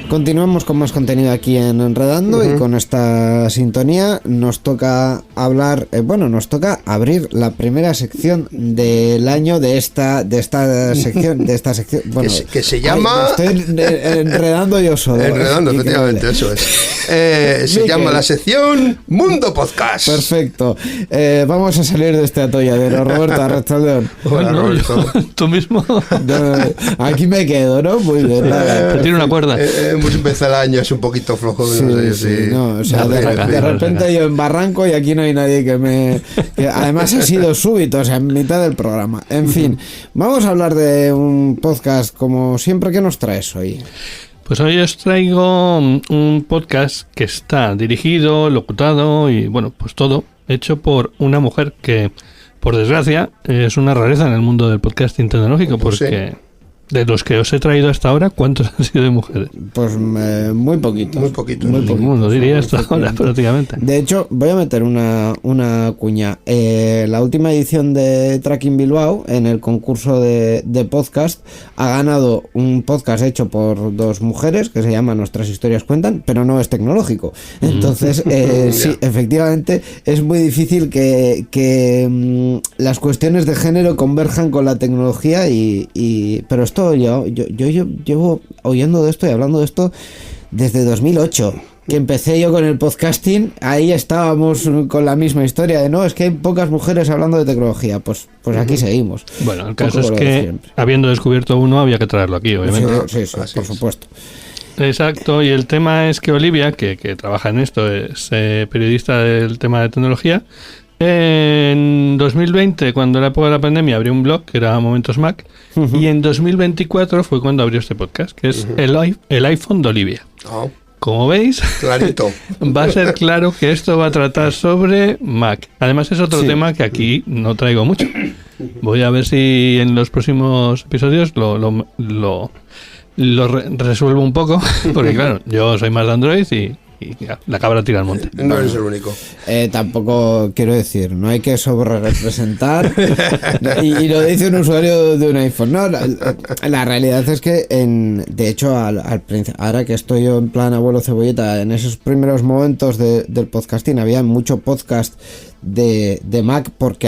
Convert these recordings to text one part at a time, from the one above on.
Continuamos con más contenido aquí en Enredando y con esta sintonía nos toca hablar, nos toca abrir la primera sección del año de esta sección, bueno, que se llama... me estoy enredando yo solo. Enredando, efectivamente, eso es. Se llama la sección Mundo Podcast. Perfecto. Vamos a salir de este atolladero. Roberto Arrastrador. Hola, Roberto. ¿Tú mismo? Aquí me quedo, ¿no? Muy bien. Tiene una cuerda. Hemos empezado el año, es un poquito flojo. Sí, o sea, de repente yo en barranco y aquí no hay nadie que además ha sido súbito, o sea, en mitad del programa. En fin, vamos a hablar de un podcast como siempre. ¿Qué nos traes hoy? Pues hoy os traigo un podcast que está dirigido, locutado y bueno, pues todo hecho por una mujer que, por desgracia, es una rareza en el mundo del podcasting tecnológico, porque... De los que os he traído hasta ahora, ¿cuántos han sido de mujeres? Pues muy poquitos. Muy poquitos. Ninguno, diría hasta ahora, prácticamente. De hecho, voy a meter una cuña. La última edición de Tracking Bilbao, en el concurso de podcast, ha ganado un podcast hecho por dos mujeres, que se llama Nuestras Historias Cuentan, pero no es tecnológico. Entonces, sí, efectivamente, es muy difícil que las cuestiones de género converjan con la tecnología pero esto yo llevo oyendo de esto y hablando de esto desde 2008, que empecé yo con el podcasting. Ahí estábamos con la misma historia de no, es que hay pocas mujeres hablando de tecnología. Pues aquí seguimos. Bueno, el caso es que habiendo descubierto uno había que traerlo aquí, obviamente. Sí, por supuesto. Exacto, y el tema es que Olivia, que trabaja en esto, es periodista del tema de tecnología. En 2020, cuando era la época de la pandemia, abrió un blog que era Momentos Mac, y en 2024 fue cuando abrió este podcast, que es el iPhone de Olivia. Como veis, clarito. Va a ser claro que esto va a tratar sobre Mac. Además es otro tema que aquí no traigo mucho. Voy a ver si en los próximos episodios lo resuelvo un poco, porque claro, yo soy más de Android y la cabra tira al monte. No eres el único. Tampoco quiero decir, no hay que sobrerepresentar y lo dice un usuario de un iPhone. No, la realidad es que de hecho ahora que estoy yo en plan abuelo cebolleta, en esos primeros momentos del podcasting había mucho podcast de Mac porque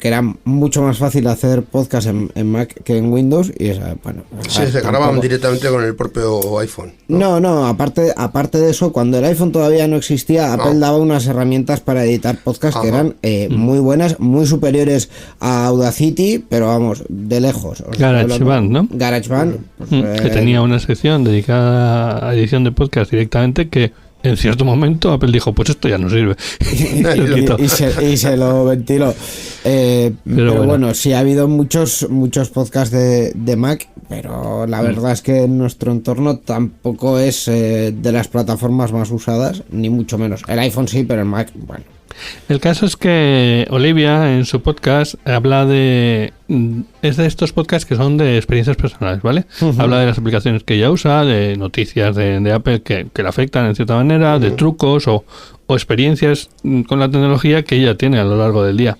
era mucho más fácil hacer podcast en Mac que en Windows y se grababan directamente con el propio iPhone. No, aparte de eso, cuando el iPhone todavía no existía, Apple daba unas herramientas para editar podcast que eran muy buenas, muy superiores a Audacity, pero vamos, de lejos. GarageBand, ¿no? GarageBand. Que tenía una sección dedicada a edición de podcast directamente que en cierto momento Apple dijo, pues esto ya no sirve. y se lo ventiló. Pero bueno, sí ha habido muchos podcasts de Mac, pero la verdad es que en nuestro entorno tampoco es de las plataformas más usadas, ni mucho menos. El iPhone sí, pero el Mac, bueno. El caso es que Olivia en su podcast habla es de estos podcasts que son de experiencias personales, ¿vale? Habla de las aplicaciones que ella usa, de noticias de Apple que le afectan en cierta manera, de trucos o experiencias con la tecnología que ella tiene a lo largo del día.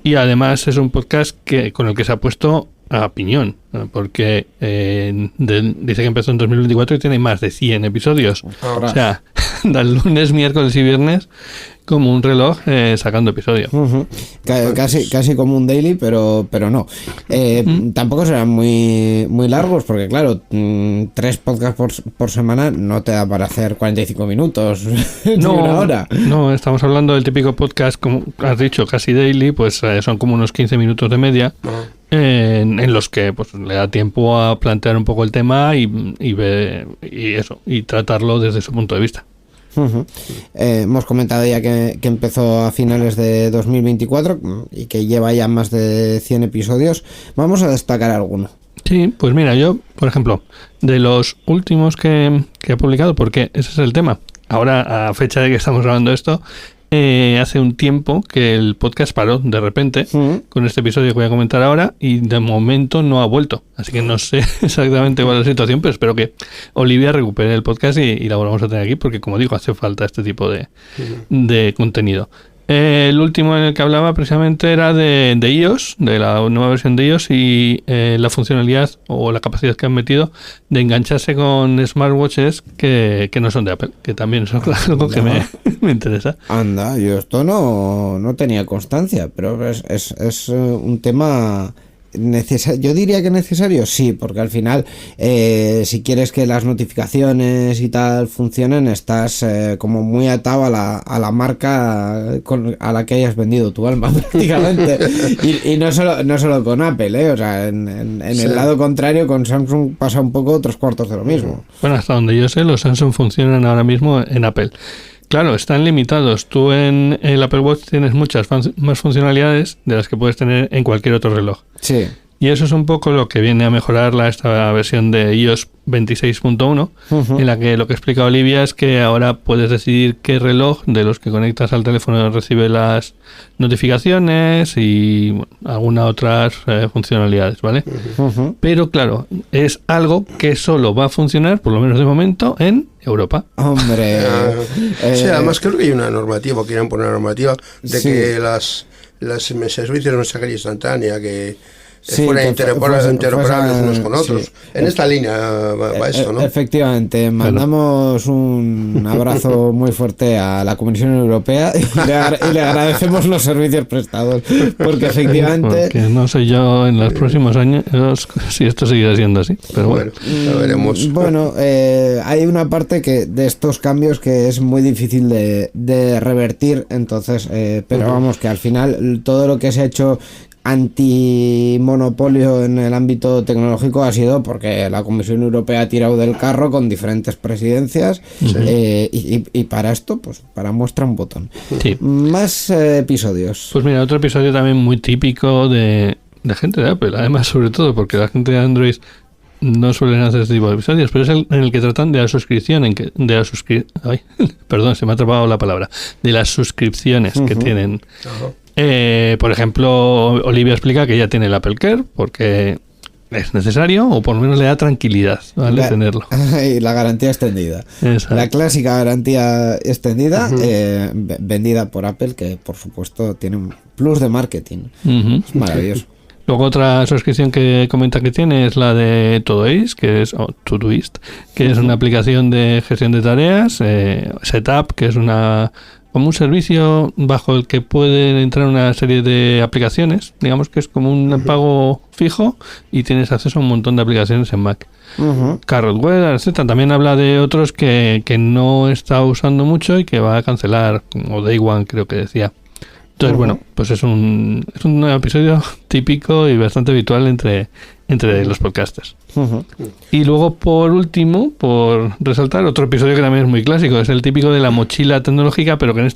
Y además es un podcast con el que se ha puesto a piñón, porque dice que empezó en 2024 y tiene más de 100 episodios. O sea, da lunes, miércoles y viernes como un reloj sacando episodios. Casi como un daily, pero no. Tampoco serán muy largos, porque claro, 3 podcasts por semana no te da para hacer 45 minutos ni una hora. No, estamos hablando del típico podcast, como has dicho, casi daily, pues son como unos 15 minutos de media. En los que pues le da tiempo a plantear un poco el tema y tratarlo desde su punto de vista. Hemos comentado ya que empezó a finales de 2024 y que lleva ya más de 100 episodios. Vamos a destacar alguno. Sí, pues mira, yo, por ejemplo, de los últimos que ha publicado, porque ese es el tema. ahora, a fecha de que estamos grabando esto, hace un tiempo que el podcast paró de repente con este episodio que voy a comentar ahora y de momento no ha vuelto. Así que no sé exactamente cuál es la situación, pero espero que Olivia recupere el podcast y la volvamos a tener aquí porque, como digo, hace falta este tipo de contenido. El último en el que hablaba precisamente era de iOS, de la nueva versión de iOS y la funcionalidad o la capacidad que han metido de engancharse con smartwatches que no son de Apple, que también es algo que me interesa. Anda, yo esto no tenía constancia, pero es un tema necesario. Yo diría que necesario, sí, porque al final si quieres que las notificaciones y tal funcionen, estás como muy atado a la marca a la que hayas vendido tu alma prácticamente. y no solo con Apple, o sea, en el lado contrario, con Samsung pasa un poco 3/4 de lo mismo. Bueno, hasta donde yo sé, los Samsung funcionan ahora mismo en Apple. Claro, están limitados. Tú en el Apple Watch tienes muchas más funcionalidades de las que puedes tener en cualquier otro reloj. Sí. Y eso es un poco lo que viene a mejorar esta versión de iOS 26.1, en la que lo que explica Olivia es que ahora puedes decidir qué reloj de los que conectas al teléfono recibe las notificaciones y algunas otras funcionalidades, ¿vale? Pero claro, es algo que solo va a funcionar, por lo menos de momento, en Europa. Hombre. Sí, además creo que hay una normativa, quieren poner una normativa de que las servicios de mensajería instantánea que fueran interoperables unos con otros. Sí. En esta línea va esto, ¿no? Efectivamente, mandamos un abrazo muy fuerte a la Comisión Europea y le agradecemos los servicios prestados, porque efectivamente... Porque no sé yo en los próximos años si esto seguirá siendo así, pero bueno. Ya veremos. Bueno, hay una parte de estos cambios que es muy difícil de revertir, entonces, pero vamos, que al final todo lo que se ha hecho antimonopolio en el ámbito tecnológico ha sido porque la Comisión Europea ha tirado del carro con diferentes presidencias y para esto, pues para muestra un botón. Sí. Más episodios. Pues mira, otro episodio también muy típico de gente de Apple, además sobre todo porque la gente de Android no suelen hacer este tipo de episodios, pero es en el que tratan de la suscripción, perdón, se me ha atrapado la palabra, de las suscripciones que tienen. Por ejemplo, Olivia explica que ella tiene el Apple Care porque es necesario o por lo menos le da tranquilidad, ¿vale? Tenerlo. Y la garantía extendida. Exacto. La clásica garantía extendida vendida por Apple, que por supuesto tiene un plus de marketing. Es maravilloso. Luego otra suscripción que comenta que tiene es la de Todoist, que es Todoist, que es una aplicación de gestión de tareas, Setup, que es como un servicio bajo el que pueden entrar una serie de aplicaciones, digamos que es como un pago fijo y tienes acceso a un montón de aplicaciones en Mac. Carrot Weather, etc. También habla de otros que no está usando mucho y que va a cancelar, como Day One creo que decía. Entonces, bueno, pues es un episodio típico y bastante habitual entre los podcasters. Y luego, por último, por resaltar, otro episodio que también es muy clásico, es el típico de la mochila tecnológica, pero que en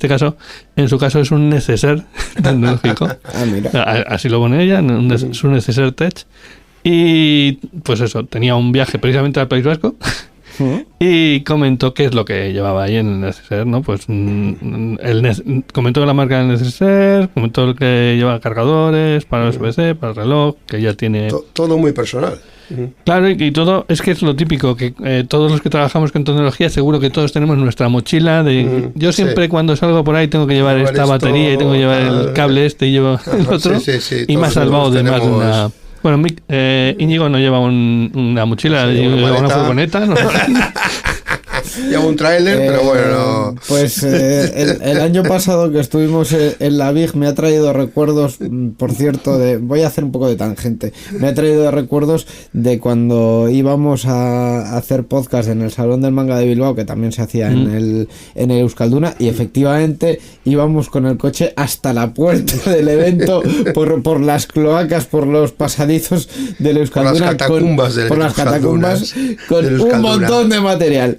su caso es un neceser tecnológico. Mira. Así lo pone ella, es un neceser tech. Y pues eso, tenía un viaje precisamente al País Vasco. Y comentó qué es lo que llevaba ahí en el neceser, ¿no? Pues comentó la marca del neceser, comentó que lleva cargadores para USB-C, para el reloj, que ya tiene... Todo muy personal. Claro, y todo, es que es lo típico, que todos los que trabajamos con tecnología, seguro que todos tenemos nuestra mochila de... Yo siempre cuando salgo por ahí tengo que llevar esta batería y tengo que llevar el cable y llevo el otro, y me ha salvado de más de una... Bueno, Íñigo no lleva una mochila, lleva una furgoneta. ¿No? Lleva un tráiler, pero bueno. Pues el año pasado que estuvimos en la Big me ha traído recuerdos, por cierto, voy a hacer un poco de tangente. Me ha traído recuerdos de cuando íbamos a hacer podcast en el Salón del Manga de Bilbao, que también se hacía en el Euskalduna, y efectivamente íbamos con el coche hasta la puerta del evento, por las cloacas, por los pasadizos del Euskalduna, por las catacumbas, con un montón de material.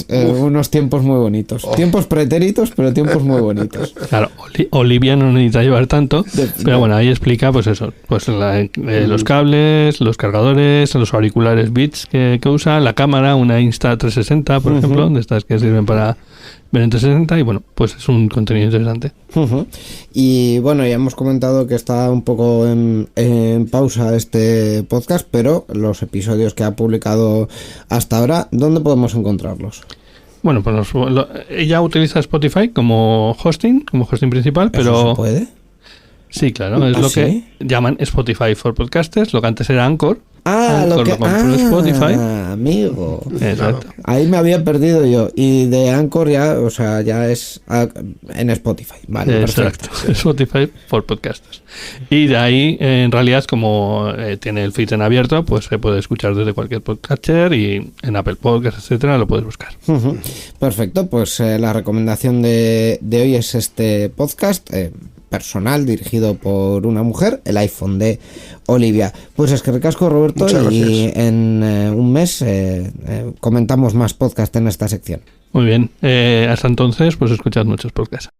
Unos tiempos muy bonitos. Tiempos pretéritos, pero tiempos muy bonitos. Claro, Olivia no necesita llevar tanto, pero bueno, ahí explica pues eso, pues los cables, los cargadores, los auriculares Beats que usa, la cámara, una Insta360, por ejemplo, de estas que sirven para ver en 360, y bueno, pues es un contenido interesante. Y bueno, ya hemos comentado que está un poco en pausa este podcast, pero los episodios que ha publicado hasta ahora, ¿dónde podemos encontrarlos? Bueno, pues ella utiliza Spotify como hosting principal, pero... ¿Eso se puede? Sí, claro, es lo que llaman Spotify for Podcasters, lo que antes era Anchor. Anchor, lo compró Spotify. Amigo. Exacto. Ahí me había perdido yo. Y de Anchor ya, o sea, ya es en Spotify. Vale, exacto. Perfecto. Spotify for Podcasters. Y de ahí, en realidad, como tiene el feed en abierto, pues se puede escuchar desde cualquier podcatcher y en Apple Podcasts, etcétera, lo puedes buscar. Perfecto, pues la recomendación de hoy es este podcast personal dirigido por una mujer, el iPhone de Olivia. Pues es que ricasco, Roberto, y en un mes comentamos más podcast en esta sección. Muy bien, hasta entonces pues escuchad muchos podcasts.